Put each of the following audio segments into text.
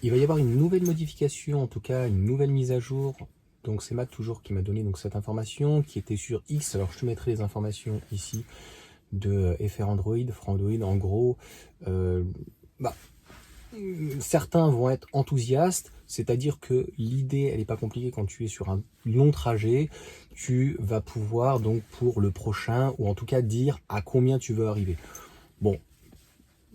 il va y avoir une nouvelle modification, en tout cas une nouvelle mise à jour. Donc c'est Matt toujours qui m'a donné donc cette information qui était sur X. Alors je te mettrai les informations ici de FR Android, Frandroid. En gros, bah, certains vont être enthousiastes, c'est-à-dire que l'idée, elle n'est pas compliquée quand tu es sur un long trajet. Tu vas pouvoir donc pour le prochain, ou en tout cas dire à combien tu veux arriver. Bon,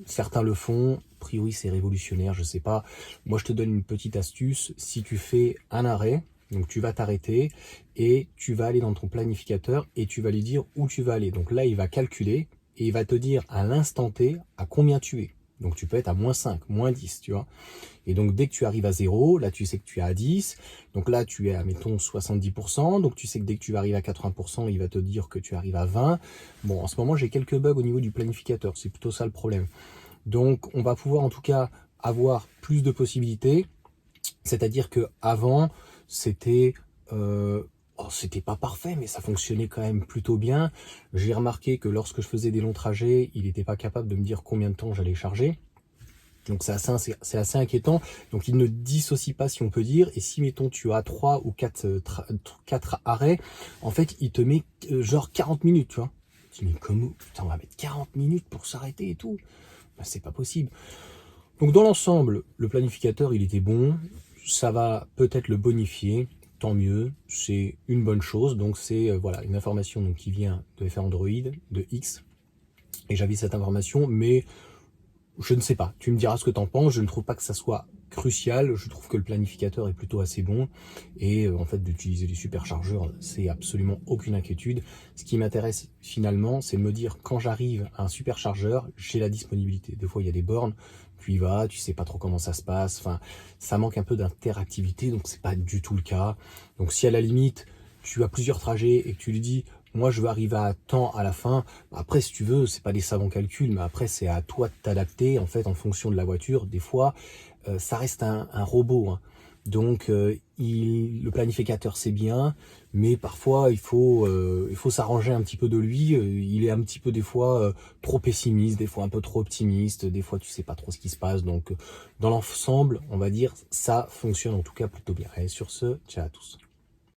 certains le font, a priori c'est révolutionnaire, je sais pas. Moi je te donne une petite astuce, si tu fais un arrêt, donc tu vas t'arrêter et tu vas aller dans ton planificateur et tu vas lui dire où tu vas aller. Donc là il va calculer et il va te dire à l'instant T à combien tu es. Donc tu peux être à -5, -10, tu vois. Et donc dès que tu arrives à 0, là tu sais que tu es à 10. Donc là tu es à, mettons, 70%. Donc tu sais que dès que tu arrives à 80%, il va te dire que tu arrives à 20. Bon, en ce moment j'ai quelques bugs au niveau du planificateur, c'est plutôt ça le problème. Donc on va pouvoir en tout cas avoir plus de possibilités. C'est-à-dire que avant c'était... c'était pas parfait, mais ça fonctionnait quand même plutôt bien. J'ai remarqué que lorsque je faisais des longs trajets, il n'était pas capable de me dire combien de temps j'allais charger. Donc c'est assez inquiétant. Donc il ne dissocie pas, si on peut dire. Et si, mettons, tu as 3 ou 4 arrêts, en fait, il te met genre 40 minutes, tu vois. Tu dis, mais comment? Putain, on va mettre 40 minutes pour s'arrêter et tout. Ben, c'est pas possible. Donc dans l'ensemble, le planificateur, il était bon. Ça va peut-être le bonifier. Tant mieux, c'est une bonne chose. Donc c'est voilà, une information donc, qui vient de FR Android, de X. Et j'avais cette information, mais je ne sais pas. Tu me diras ce que tu en penses. Je ne trouve pas que ça soit crucial. Je trouve que le planificateur est plutôt assez bon. Et en fait, d'utiliser les superchargeurs, c'est absolument aucune inquiétude. Ce qui m'intéresse finalement, c'est de me dire quand j'arrive à un superchargeur, j'ai la disponibilité. Des fois, il y a des bornes. Tu y vas, tu sais pas trop comment ça se passe. Enfin, ça manque un peu d'interactivité, donc c'est pas du tout le cas. Donc si à la limite, tu as plusieurs trajets et que tu lui dis moi je veux arriver à temps à la fin, après si tu veux, c'est pas des savants calculs, mais après c'est à toi de t'adapter en fait en fonction de la voiture. Des fois, ça reste un robot, hein. Donc le planificateur c'est bien, mais parfois il faut s'arranger un petit peu de lui. Il est un petit peu des fois trop pessimiste, des fois un peu trop optimiste, des fois tu sais pas trop ce qui se passe. Donc dans l'ensemble, on va dire ça fonctionne en tout cas plutôt bien. Allez, sur ce, ciao à tous.